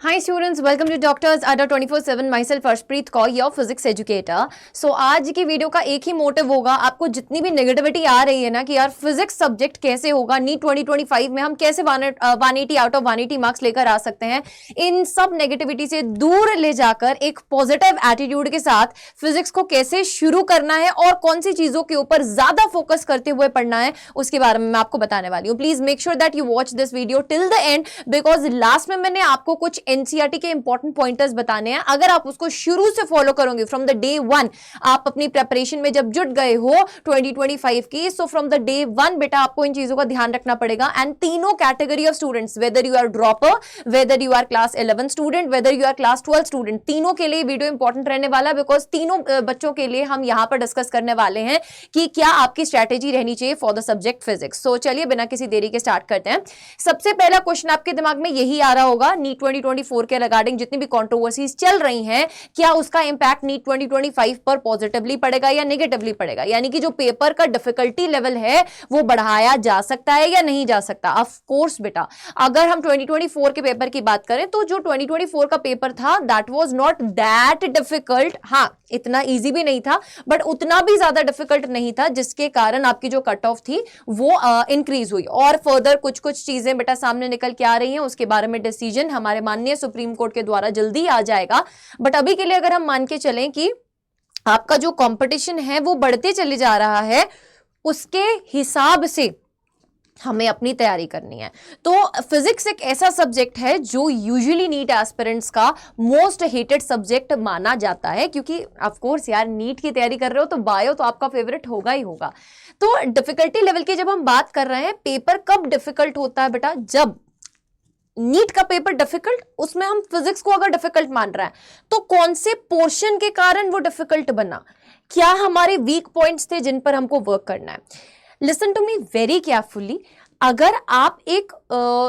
Hi students, welcome to Doctors Adda 24/7. Myself Arshpreet Kaur, your physics educator. So आज की video का एक ही motive होगा, आपको जितनी भी नेगेटिविटी आ रही है ना कि यार फिजिक्स सब्जेक्ट कैसे होगा, नीट 2025 में हम कैसे 180 आउट ऑफ 180 मार्क्स लेकर आ सकते हैं, इन सब नेगेटिविटी से दूर ले जाकर एक पॉजिटिव एटीट्यूड के साथ फिजिक्स को कैसे शुरू करना है और कौन सी चीजों के ऊपर ज्यादा फोकस करते हुए पढ़ना है, उसके बारे में मैं आपको बताने वाली हूँ. Please make sure that you watch this video till the end, because last में मैंने आपको कुछ एनसीईआरटी के इंपॉर्टेंट पॉइंटर्स बताने हैं. अगर आप उसको शुरू से फॉलो करोगे फ्रॉम द डे वन, आप अपनी प्रिपरेशन में जब जुट गए हो 2025 की, so from the day one बेटा आपको इन चीजों का ध्यान रखना पड़ेगा. एंड तीनों category of students, whether you are dropper, whether you are class 11 student, whether you are class 12 student, तीनों के लिए वीडियो इंपॉर्टेंट रहने वाला है. बिकॉज तीनों बच्चों के लिए हम यहां पर डिस्कस करने वाले हैं कि क्या आपकी स्ट्रेटेजी रहनी चाहिए फॉर द सब्जेक्ट फिजिक्स. सो चलिए बिना किसी देरी के स्टार्ट करते हैं. सबसे पहला क्वेश्चन आपके दिमाग में यही आ रहा होगा, नीट 2024 के रिगार्डिंग जितनी भी कंट्रोवर्सीज चल रही हैं, क्या उसका इंपैक्ट नीट 2025 पर पॉजिटिवली पड़ेगा या नेगेटिवली पड़ेगा. यानी कि जो पेपर का डिफिकल्टी लेवल है वो बढ़ाया जा सकता है या नहीं जा सकता. ऑफ कोर्स बेटा, अगर हम 2024 के पेपर की बात करें तो जो 2024 का पेपर था that was not that difficult. हाँ, इतना इजी भी नहीं था बट उतना भी ज्यादा डिफिकल्ट नहीं था, जिसके कारण आपकी जो कट ऑफ थी वो इंक्रीज हुई. और फर्दर कुछ कुछ चीजें बेटा सामने निकल के आ रही हैं, उसके बारे में डिसीजन हमारे माननीय सुप्रीम कोर्ट के द्वारा जल्दी आ जाएगा. बट अभी के लिए अगर हम मान के चलें कि आपका जो कंपटीशन है वो बढ़ते चले जा रहा है, उसके हिसाब से हमें अपनी तैयारी करनी है. तो फिजिक्स एक ऐसा सब्जेक्ट है जो यूजुअली नीट एस्पिरेंट्स का मोस्ट हेटेड सब्जेक्ट माना जाता है, क्योंकि ऑफ कोर्स यार नीट की तैयारी कर रहे हो तो बायो तो आपका फेवरेट होगा ही होगा. तो डिफिकल्टी लेवल की जब हम बात कर रहे हैं, पेपर कब डिफिकल्ट होता है बेटा, जब नीट का पेपर डिफिकल्ट, उसमें हम फिजिक्स को अगर डिफिकल्ट मान रहे हैं तो कौन से पोर्शन के कारण वो डिफिकल्ट बना, क्या हमारे वीक पॉइंट्स थे जिन पर हमको वर्क करना है. Listen to me very carefully. अगर आप एक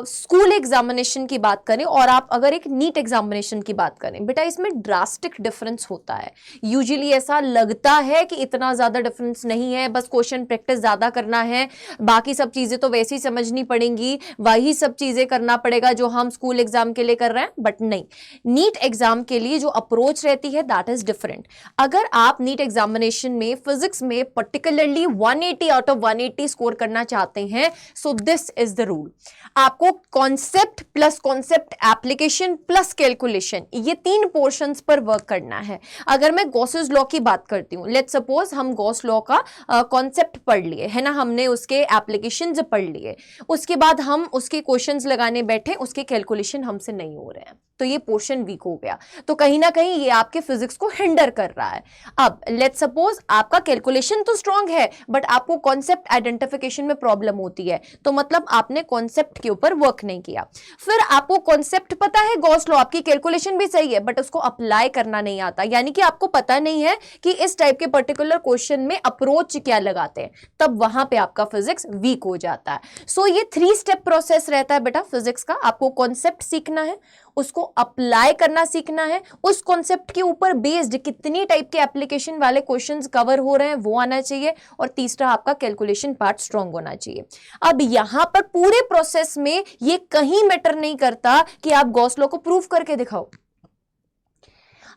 स्कूल एग्जामिनेशन की बात करें और आप अगर एक नीट एग्जामिनेशन की बात करें, बेटा इसमें ड्रास्टिक डिफरेंस होता है. यूजुअली ऐसा लगता है कि इतना ज्यादा डिफरेंस नहीं है, बस क्वेश्चन प्रैक्टिस ज्यादा करना है, बाकी सब चीजें तो वैसे ही समझनी पड़ेंगी, वही सब चीजें करना पड़ेगा जो हम स्कूल एग्जाम के लिए कर रहे हैं. बट नहीं, नीट एग्जाम के लिए जो अप्रोच रहती है दैट इज डिफरेंट. अगर आप नीट एग्जामिनेशन में फिजिक्स में पर्टिकुलरली 180 आउट ऑफ 180 स्कोर करना चाहते हैं, so this is the rule. आपको concept plus concept application plus calculation, ये तीन पोर्शंस पर वर्क करना है. अगर मैं गॉसेस लॉ की बात करती हूं, लेट्स सपोज हम गॉस लॉ का कॉन्सेप्ट पढ़ लिए है ना, हमने उसके एप्लीकेशंस पढ़ लिए, उसके बाद हम उसके क्वेश्चंस लगाने बैठे, उसके कैलकुलेशन हमसे नहीं हो रहे हैं, तो ये पोर्शन वीक हो गया. तो कहीं ना कहीं ये आपके फिजिक्स को हिंडर कर रहा है. अब लेट्स सपोज आपका कैलकुलेशन तो स्ट्रांग है बट आपको कॉन्सेप्ट आइडेंटिफिकेशन में प्रॉब्लम होती है, तो मतलब आपने कॉन्सेप्ट के ऊपर वर्क नहीं किया. फिर आपको कॉन्सेप्ट पता है गॉस लॉ, आपकी कैलकुलेशन भी सही है बट उसको अप्लाई करना नहीं आता, यानी कि आपको पता नहीं है कि इस टाइप के पर्टिकुलर क्वेश्चन में अप्रोच क्या लगाते हैं, तब वहां पे आपका फिजिक्स वीक हो जाता है. सो ये 3 स्टेप प्रोसेस रहता है बेटा फिजिक्स का. आपको कॉन्सेप्ट सीखना है, उसको अप्लाई करना सीखना है, उस कॉन्सेप्ट के ऊपर बेस्ड कितनी टाइप के एप्लीकेशन वाले क्वेश्चंस कवर हो रहे हैं वो आना चाहिए, और तीसरा आपका कैलकुलेशन पार्ट स्ट्रांग होना चाहिए. अब यहां पर पूरे प्रोसेस में ये कहीं मैटर नहीं करता कि आप गॉस लॉ को प्रूव करके दिखाओ.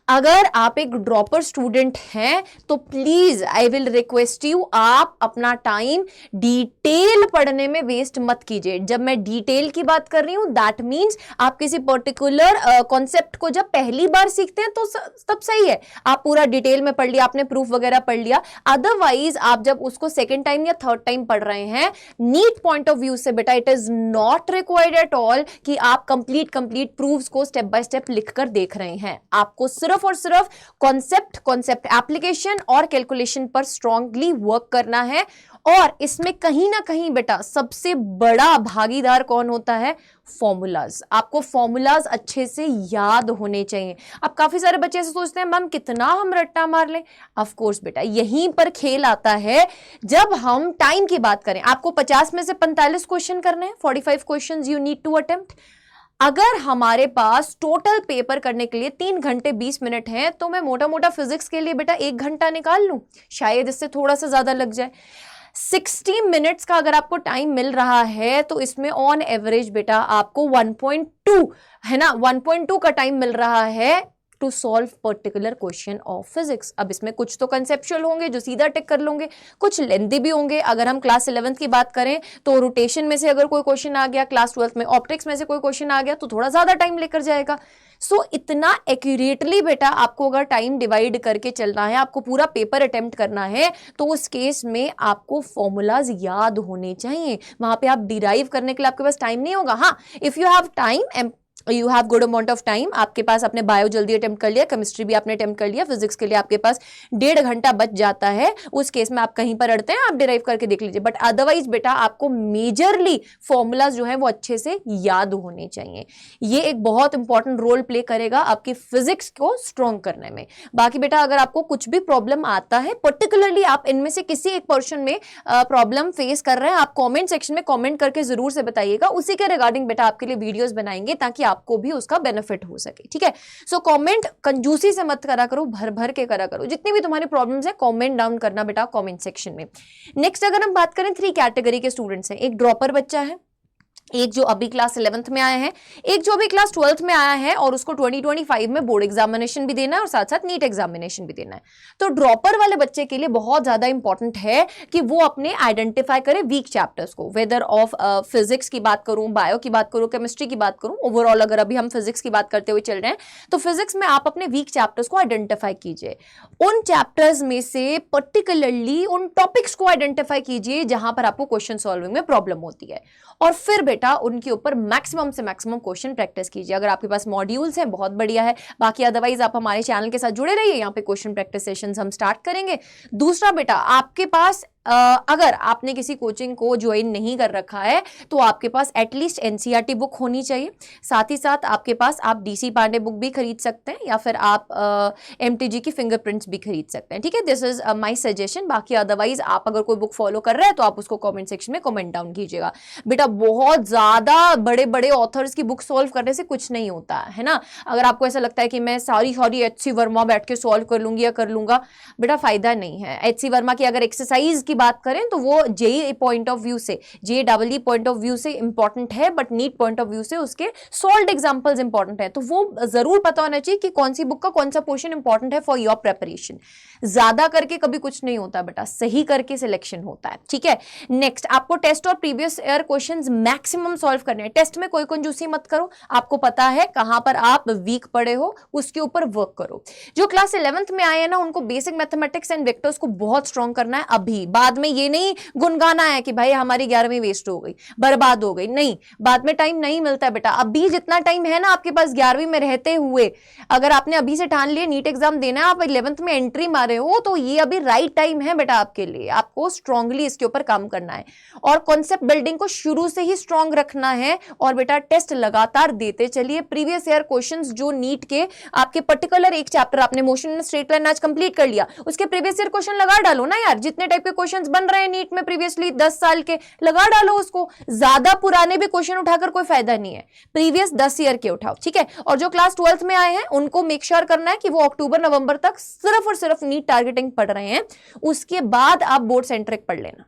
अगर आप एक ड्रॉपर स्टूडेंट हैं तो please I will request you, आप अपना टाइम डिटेल पढ़ने में वेस्ट मत कीजिए. जब मैं डिटेल की बात कर रही हूं दैट मींस आप किसी पर्टिकुलर कॉन्सेप्ट को जब पहली बार सीखते हैं तो तब सही है, आप पूरा डिटेल में पढ़ लिया, आपने प्रूफ वगैरह पढ़ लिया. अदरवाइज आप जब उसको सेकेंड टाइम या थर्ड टाइम पढ़ रहे हैं, नीट पॉइंट ऑफ व्यू से बेटा it is not required at all कि आप कंप्लीट प्रूफ्स को स्टेप बाय स्टेप लिखकर देख रहे हैं. आपको सिर्फ और सिर्फ कॉन्सेप्ट एप्लीकेशन और कैलकुलेशन पर स्ट्रांगली वर्क करना है. और इसमें कहीं ना कहीं बेटा सबसे बड़ा भागीदार कौन होता है, फॉर्मूलाज. आपको फॉर्मूलाज अच्छे से याद होने चाहिए. अब काफी सारे बच्चे ऐसे सोचते हैं मैम कितना हम रट्टा मार लें. ऑफ कोर्स बेटा यहीं पर खेल आता है. जब हम टाइम की बात करें, आपको 50 में से 45 क्वेश्चन करने हैं, 45 questions you need to attempt. अगर हमारे पास टोटल पेपर करने के लिए 3 घंटे 20 मिनट हैं, तो मैं मोटा मोटा फिजिक्स के लिए बेटा 1 घंटा निकाल लूं, शायद इससे थोड़ा सा ज्यादा लग जाए. 60 मिनट्स का अगर आपको टाइम मिल रहा है तो इसमें ऑन एवरेज बेटा आपको 1.2 है ना, 1.2 का टाइम मिल रहा है to solve particular question of physics. अब इसमें कुछ तो कंसेप्चुअल होंगे जो सीधा टिक कर लोगे, कुछ लेंथी भी होंगे। अगर हम क्लास 11th की बात करें तो रोटेशन में से अगर कोई क्वेश्चन आ गया, क्लास 12th में ऑप्टिक्स में से कोई क्वेश्चन आ गया तो थोड़ा ज्यादा टाइम लेकर जाएगा। सो इतना एक्यूरेटली बेटा आपको अगर टाइम डिवाइड करके चलना है, आपको पूरा पेपर अटेम्प्ट करना है, तो उस केस में आपको फॉर्मूलाज याद होने चाहिए। वहां पे आप डिराइव करने के लिए आपके पास टाइम नहीं होगा। हाँ, if you have time, you have good amount of time, आपके पास आपने बायो जल्दी अटेम्प्ट कर लिया, केमिस्ट्री भी आपने अटेम्प्ट कर लिया, फिजिक्स के लिए आपके पास 1.5 घंटा बच जाता है, उस केस में आप कहीं पर अड़ते हैं, आप डिराइव करके देख लीजिए। बट अदरवाइज बेटा आपको मेजरली फॉर्मूलाज जो है वो अच्छे से याद होने चाहिए। ये एक बहुत इंपॉर्टेंट रोल प्ले करेगा आपकी फिजिक्स को स्ट्रॉन्ग करने में। बाकी बेटा अगर आपको कुछ भी प्रॉब्लम आता है, पर्टिकुलरली आप इनमें से किसी एक पोर्शन में प्रॉब्लम फेस कर रहे हैं, आप कॉमेंट सेक्शन में कॉमेंट करके जरूर से बताइएगा। उसी के रिगार्डिंग बेटा आपके लिए वीडियोज बनाएंगे ताकि आपको भी उसका बेनिफिट हो सके। ठीक है, सो कमेंट कंजूसी से मत करा करो, भर भर के करा करो। जितनी भी तुम्हारी प्रॉब्लम्स है कमेंट डाउन करना बेटा कमेंट सेक्शन में। नेक्स्ट अगर हम बात करें 3 कैटेगरी के स्टूडेंट्स हैं। एक ड्रॉपर बच्चा है, एक जो अभी क्लास 11th में आया है, एक जो अभी क्लास 12th में आया है और उसको 2025 में बोर्ड एग्जामिनेशन भी देना है और साथ साथ नीट एग्जामिनेशन भी देना है। तो ड्रॉपर वाले बच्चे के लिए बहुत ज्यादा इंपॉर्टेंट है कि वो अपने आइडेंटिफाई करे वीक चैप्टर्स को, वेदर ऑफ फिजिक्स की बात करूं, बायो की बात करूं, केमिस्ट्री की बात करूं, ओवरऑल अगर अभी हम फिजिक्स की बात करते हुए चल रहे हैं तो फिजिक्स में आप अपने वीक चैप्टर्स को आइडेंटिफाई कीजिए। उन चैप्टर्स में से पर्टिकुलरली उन टॉपिक्स को आइडेंटिफाई कीजिए जहां पर आपको क्वेश्चन सॉल्विंग में प्रॉब्लम होती है, और फिर बेटा उनके ऊपर मैक्सिमम से मैक्सिमम क्वेश्चन प्रैक्टिस कीजिए। अगर आपके पास मॉड्यूल्स हैं बहुत बढ़िया है, बाकी अदरवाइज आप हमारे चैनल के साथ जुड़े रहिए, यहाँ पे क्वेश्चन प्रैक्टिस सेशंस हम स्टार्ट करेंगे। दूसरा बेटा आपके पास अगर आपने किसी कोचिंग को ज्वाइन नहीं कर रखा है तो आपके पास एटलीस्ट एनसीईआरटी बुक होनी चाहिए। साथ ही साथ आपके पास आप डीसी पांडे बुक भी खरीद सकते हैं या फिर आप एमटीजी की फिंगरप्रिंट्स भी खरीद सकते हैं। ठीक है, दिस इज माय सजेशन। बाकी अदरवाइज आप अगर कोई बुक फॉलो कर रहे हैं तो आप उसको कमेंट सेक्शन में कमेंट डाउन कीजिएगा। बेटा बहुत ज्यादा बड़े बड़े ऑथर्स की बुक सॉल्व करने से कुछ नहीं होता है ना। अगर आपको ऐसा लगता है कि मैं सारी एच.सी. वर्मा बैठ के सॉल्व कर लूंगी या कर लूंगा, बेटा फायदा नहीं है। एच.सी. वर्मा की अगर एक्सरसाइज की बात करें तो वो जेईई पॉइंट ऑफ व्यू से, जेईई पॉइंट ऑफ व्यू से इंपॉर्टेंट है, but NEET point of view से उसके सॉल्व्ड एग्जांपल्स इंपॉर्टेंट है। तो वो जरूर पता होना चाहिए कि कौन सी बुक का कौन सा पोर्शन इंपॉर्टेंट है फॉर योर प्रिपरेशन। ज्यादा करके कभी कुछ नहीं होता बेटा, सही करके सिलेक्शन होता है। ठीक है, नेक्स्ट आपको टेस्ट और previous year questions maximum solve करने हैं। टेस्ट में कोई कंजूसी मत करो, आपको पता है कहां पर आप वीक पड़े हो, उसके ऊपर वर्क करो। जो क्लास 11th में आए हैं ना, उनको बेसिक मैथमेटिक्स एंड वेक्टर्स को बहुत स्ट्रॉन्ग करना है अभी। बाद में ये नहीं गुनगाना है कि भाई हमारी 11वीं वेस्ट हो गई, बर्बाद हो गई, नहीं, बाद में टाइम नहीं मिलता बेटा। अभी जितना टाइम है ना आपके पास 11वीं में रहते हुए, अगर आपने अभी से ठान लिया नीट एग्जाम देना है, आप 11th में एंट्री मारे हो, तो ये अभी राइट टाइम है बेटा आपके लिए। आपको स्ट्रांगली इसके ऊपर काम करना है और कॉन्सेप्ट बिल्डिंग को शुरू से ही स्ट्रांग रखना है। और बेटा टेस्ट लगातार देते चलिए। प्रीवियस ईयर क्वेश्चंस जो नीट के आपके पर्टिकुलर एक चैप्टर आपने मोशन इन स्ट्रेट लाइन आज कंप्लीट कर लिया, उसके प्रीवियस ईयर क्वेश्चन लगा डालो ना यार। जितने टाइप के क्वेश्चंस बन रहे हैं नीट में प्रीवियसली 10 साल के, लगा डालो उसको। ज्यादा पुराने भी क्वेश्चन उठाकर कोई फायदा नहीं है, प्रीवियस 10 ईयर के उठाओ। ठीक है, और जो क्लास 12th में आए हैं उनको मेक श्योर करना है कि वो अक्टूबर नवंबर तक सिर्फ और सिर्फ नीट टारगेटिंग पढ़ रहे हैं। उसके बाद आप बोर्ड सेंट्रिक पढ़ लेना।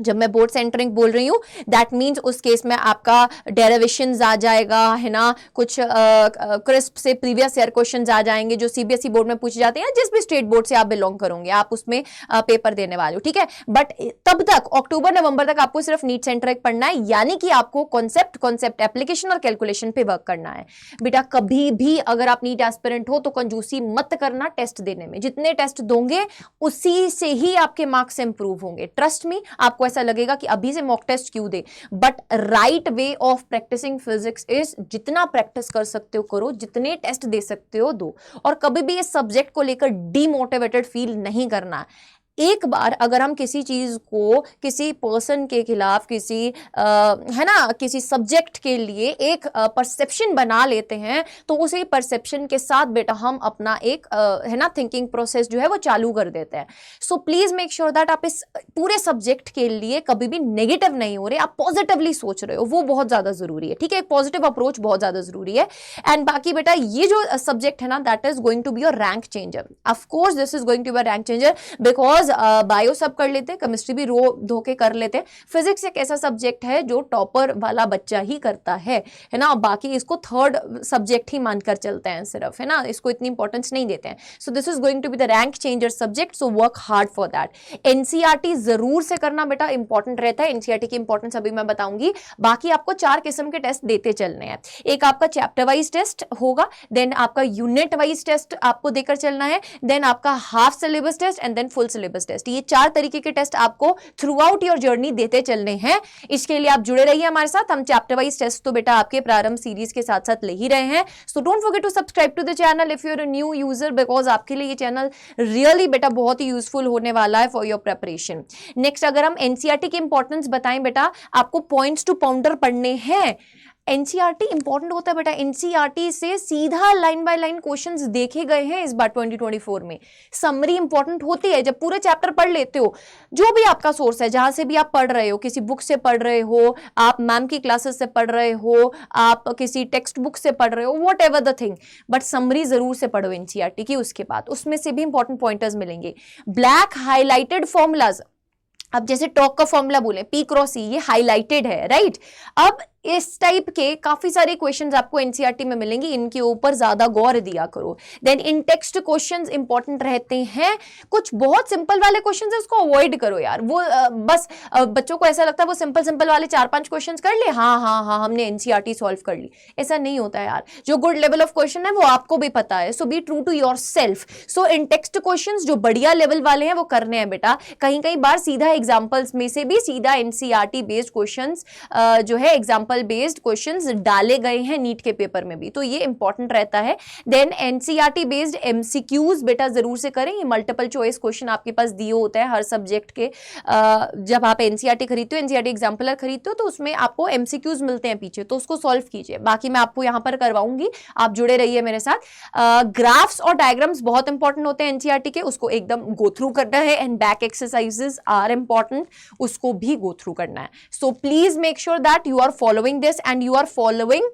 जब मैं बोर्ड सेंटरिंग बोल रही हूं दैट मीन्स उस केस में आपका डेरिवेशंस आ जाएगा, है ना, कुछ क्रिस्प से प्रीवियस ईयर क्वेश्चंस आ जाएंगे जो सीबीएसई बोर्ड में पूछे जाते हैं, जिस भी स्टेट बोर्ड से आप बिलोंग करोगे आप उसमें पेपर देने वाले हो। ठीक है, बट तब तक अक्टूबर नवंबर तक आपको सिर्फ नीट सेंट्रिक पढ़ना है, यानी कि आपको कॉन्सेप्ट एप्लीकेशन और कैलकुलेशन पे वर्क करना है। बेटा कभी भी अगर आप नीट एस्पिरेंट हो तो कंजूसी मत करना टेस्ट देने में। जितने टेस्ट दोगे उसी से ही आपके मार्क्स इंप्रूव होंगे। ट्रस्ट मी, आपको ऐसा लगेगा कि अभी से मॉक टेस्ट क्यों दे, but right way of practising physics is जितना प्रैक्टिस कर सकते हो करो, जितने टेस्ट दे सकते हो दो, और कभी भी इस सब्जेक्ट को लेकर डीमोटिवेटेड फील नहीं करना। एक बार अगर हम किसी चीज को किसी पर्सन के खिलाफ किसी है ना किसी सब्जेक्ट के लिए एक परसेप्शन बना लेते हैं तो उसी परसेप्शन के साथ बेटा हम अपना एक है ना थिंकिंग प्रोसेस जो है वो चालू कर देते हैं। सो प्लीज मेक श्योर दैट आप इस पूरे सब्जेक्ट के लिए कभी भी नेगेटिव नहीं हो रहे, आप पॉजिटिवली सोच रहे हो, वो बहुत ज्यादा जरूरी है। ठीक है, एक पॉजिटिव अप्रोच बहुत ज्यादा जरूरी है। एंड बाकी बेटा ये जो सब्जेक्ट है ना that is going to be your rank changer. Of course this is going to be rank changer because of course bio सब कर लेते हैं, केमिस्ट्री भी रो धो के कर लेते हैं। फिजिक्स एक ऐसा सब्जेक्ट है जो टॉपर वाला बच्चा ही करता है ना, बाकी इसको थर्ड सब्जेक्ट ही मानकर चलते हैं सिर्फ, है ना, इसको इतनी इंपॉर्टेंस नहीं देते हैं। So this is going to be the rank changer subject, so work hard for that. NCERT जरूर से करना बेटा, इंपॉर्टेंट रहता है। एनसीईआरटी की इंपॉर्टेंस अभी मैं बताऊंगी। बाकी आपको 4 किस्म के टेस्ट देते चलने हैं। एक आपका चैप्टर वाइज टेस्ट होगा, देन आपका यूनिट वाइज टेस्ट आपको देकर चलना है, देन आपका half syllabus test and then full syllabus test. ये 4 तरीके के टेस्ट आपको थ्रू आउट योर जर्नी देते चलने हैं। इसके लिए आप जुड़े रहिए हमारे साथ। हम चैप्टर वाइज टेस्ट तो बेटा आपके प्रारंभ सीरीज के साथ साथ ले ही रहे हैं। So don't forget to subscribe to the channel if you are a new user, because आपके लिए ये चैनल रियली बेटा बहुत ही यूजफुल होने वाला है फॉर योर प्रिपरेशन। नेक्स्ट, अगर हम एनसीईआरटी की इंपॉर्टेंस बताएं बेटा, आपको पॉइंट्स टू पाउंडर पढ़ने हैं। एनसीईआरटी इंपॉर्टेंट होता है बेटा, एनसीईआरटी से सीधा लाइन बाय लाइन क्वेश्चंस देखे गए हैं इस बार 2024 में। समरी इंपॉर्टेंट होती है, जब पूरे चैप्टर पढ़ लेते हो, जो भी आपका सोर्स है, जहां से भी आप पढ़ रहे हो, किसी बुक से पढ़ रहे हो, आप मैम की क्लासेस से पढ़ रहे हो, आप किसी टेक्स्ट बुक से पढ़ रहे हो, what ever the thing, but summary जरूर से पढ़ो एनसीईआरटी की। उसके बाद उसमें से भी इंपॉर्टेंट पॉइंटर्स मिलेंगे। ब्लैक हाईलाइटेड फॉर्मूलाज, अब जैसे टॉक का फॉर्मूला बोले P क्रॉस E, ये हाईलाइटेड है, राइट। अब इस टाइप के काफी सारे क्वेश्चंस आपको एनसीईआरटी में मिलेंगे, इनके ऊपर ज्यादा गौर दिया करो। Then in text questions important रहते हैं। कुछ बहुत सिंपल वाले क्वेश्चंस है उसको अवॉइड करो यार, वो बस बच्चों को ऐसा लगता है वो सिंपल सिंपल वाले 4-5 क्वेश्चंस कर ले, हाँ हमने एनसीईआरटी सॉल्व कर ली। ऐसा नहीं होता है यार, जो गुड लेवल ऑफ क्वेश्चन है वो आपको भी पता है। So be true to yourself. So in text questions जो बढ़िया लेवल वाले हैं वो करने हैं बेटा। कहीं बार सीधा एग्जाम्पल्स में से भी सीधा एनसीईआरटी बेस्ड क्वेश्चंस जो है, एग्जाम्पल बेस्ड क्वेश्चंस डाले गए हैं नीट के पेपर में भी, तो ये इंपॉर्टेंट रहता है। देन एनसीईआरटी बेस्ड एमसीक्यूज बेटा जरूर से करें। ये मल्टीपल चॉइस क्वेश्चन आपके पास दिए होते हैं हर सब्जेक्ट के। जब आप एनसीईआरटी खरीदते हो, एनसीईआरटी एग्जाम्पलर खरीदते हो, तो उसमें आपको एमसीक्यूज मिलते हैं पीछे, तो उसको सॉल्व कीजिए। बाकी मैं आपको यहाँ पर करवाऊंगी, आप जुड़े रहिए मेरे साथ। ग्राफ्स और डायग्राम्स बहुत इंपॉर्टेंट होते हैं एनसीईआरटी के, उसको एकदम गो थ्रू करना है। And back exercises are important, उसको भी गो थ्रू करना है। So please make sure that you are following this and you are following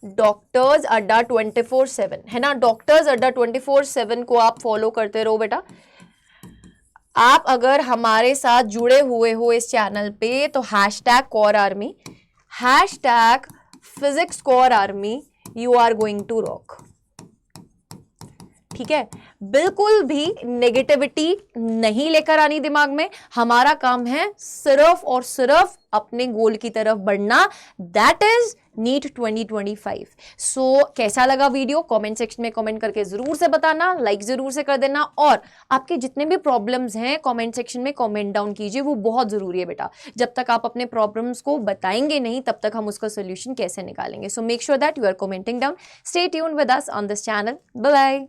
doctors Adda 24/7, है ना। डॉक्टर्स अड्डा 24/7 को आप फॉलो करते रहो बेटा। आप अगर हमारे साथ जुड़े हुए हो इस चैनल पे, तो #CoreArmy, #PhysicsCoreArmy, you are going to rock। ठीक है, बिल्कुल भी नेगेटिविटी नहीं लेकर आनी दिमाग में। हमारा काम है सिर्फ और सिर्फ अपने गोल की तरफ बढ़ना, दैट इज नीट 2025। सो कैसा लगा वीडियो, कमेंट सेक्शन में कमेंट करके जरूर से बताना, लाइक जरूर से कर देना, और आपके जितने भी प्रॉब्लम्स हैं कमेंट सेक्शन में कमेंट डाउन कीजिए, वो बहुत जरूरी है बेटा। जब तक आप अपने प्रॉब्लम्स को बताएंगे नहीं, तब तक हम उसका सोल्यूशन कैसे निकालेंगे। So make sure that you are commenting down. Stay tuned with us on this channel. Bye bye.